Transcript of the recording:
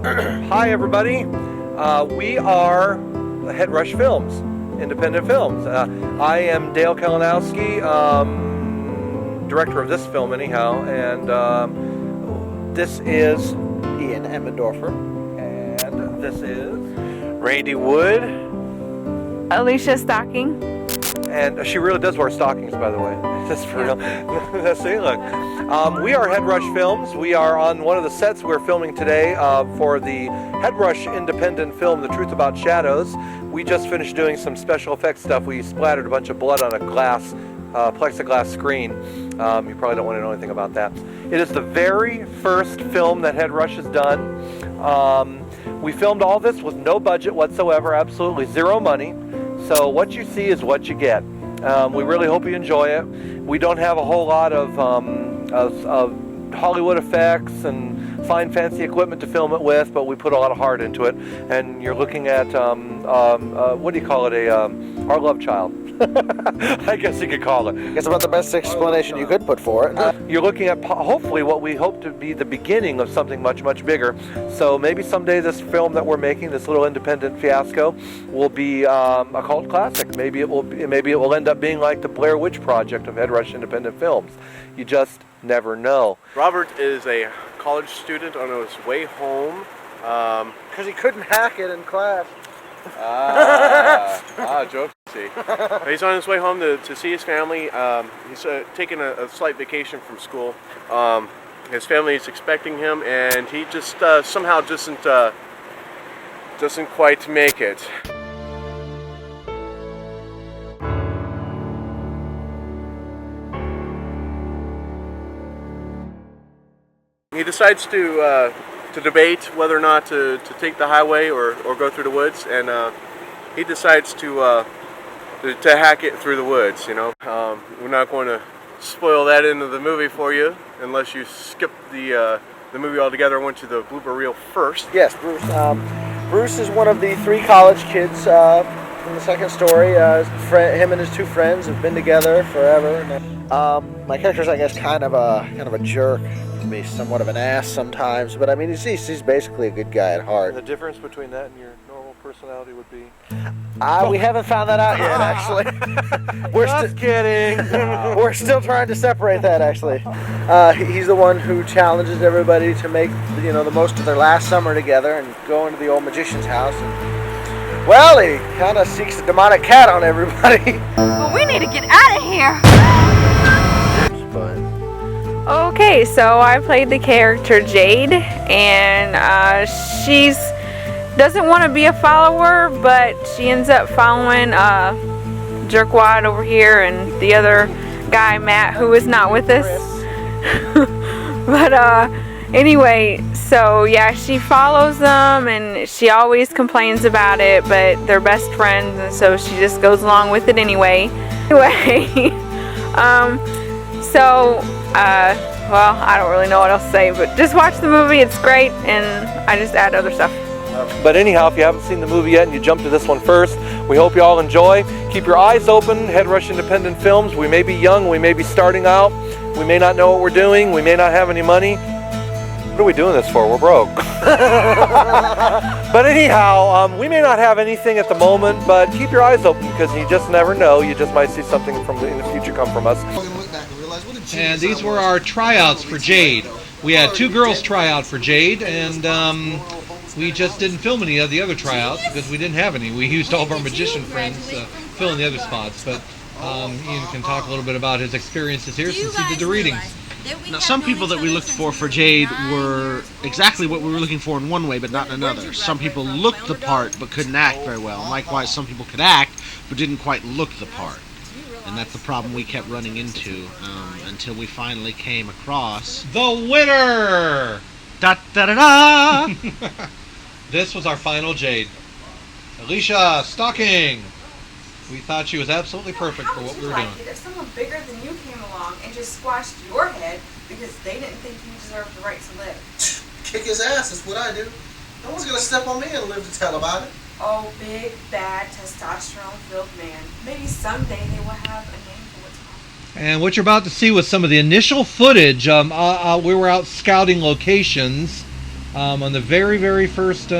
Hi everybody, we are Head Rush Films, independent films. I am Dale Kalinowski, director of this film anyhow, and this is Ian Emmendorfer. And this is Randy Wood. Alicia Stocking. And she really does wear stockings, by the way. That's for real. See, look. We are Head Rush Films. We are on one of the sets we're filming today for the Head Rush independent film, The Truth About Shadows. We just finished doing some special effects stuff. We splattered a bunch of blood on a plexiglass screen. You probably don't want to know anything about that. It is the very first film that Head Rush has done. We filmed all this with no budget whatsoever, absolutely zero money. So what you see is what you get. We really hope you enjoy it. We don't have a whole lot of Hollywood effects and fine fancy equipment to film it with, but we put a lot of heart into it. And you're looking at, what do you call it, our love child. I guess you could call it. That's about the best explanation you could put for it. You're looking at hopefully what we hope to be the beginning of something much, much bigger. So maybe someday this film that we're making, this little independent fiasco, will be a cult classic. Maybe it will end up being like the Blair Witch Project of Head Rush Independent Films. You just never know. Robert is a college student on his way home. Because he couldn't hack it in class. Joke. He's on his way home to see his family. He's taking a slight vacation from school. His family is expecting him, and he just somehow doesn't quite make it. He decides to debate whether or not to take the highway or go through the woods, and he decides to hack it through the woods. You know, we're not going to spoil that into the movie for you unless you skip the movie altogether and went to the blooper reel first. Yes, Bruce. Bruce is one of the 3 college kids from the second story. Him and his 2 friends have been together forever. My character's, I guess, kind of a jerk. Be somewhat of an ass sometimes, but I mean he's basically a good guy at heart. The difference between that and your normal personality would be? We haven't found that out yet, actually. We're just kidding. We're still trying to separate that, actually. He's the one who challenges everybody to make the most of their last summer together and go into the old magician's house. And, well, he kind of seeks a demonic cat on everybody. Well, we need to get out of here. But Okay, so I played the character Jade, and she's doesn't want to be a follower, but she ends up following Jerkwad over here and the other guy Matt, who is not with us. But anyway, so yeah, she follows them, and she always complains about it, but they're best friends, and so she just goes along with it anyway. Anyway, well, I don't really know what else to say, but just watch the movie. It's great, and I just add other stuff. But anyhow, if you haven't seen the movie yet and you jump to this one first, we hope you all enjoy. Keep your eyes open. Head Rush Independent Films. We may be young. We may be starting out. We may not know what we're doing. We may not have any money. What are we doing this for? We're broke. But anyhow, we may not have anything at the moment, but keep your eyes open because you just never know. You just might see something in the future come from us. And these were our tryouts for Jade. We had 2 girls try out for Jade, and we just didn't film any of the other tryouts because we didn't have any. We used all of our magician friends to fill in the other spots. But Ian can talk a little bit about his experiences here since he did the readings. Now, some people that we looked for Jade were exactly what we were looking for in one way, but not in another. Some people looked the part but couldn't act very well. And likewise, some people could act but didn't quite look the part. And that's the problem we kept running into until we finally came across The winner! Da-da-da-da! This was our final Jade. Alicia Stocking! We thought she was absolutely perfect for what we were doing. If someone bigger than you came along and just squashed your head because they didn't think you deserved the right to live. Kick his ass, that's what I do. No one's gonna step on me and live to tell about it. Oh, big, bad, testosterone-filled man. Maybe someday they will have a name for what's wrong. And what you're about to see was some of the initial footage. We were out scouting locations On the very, very first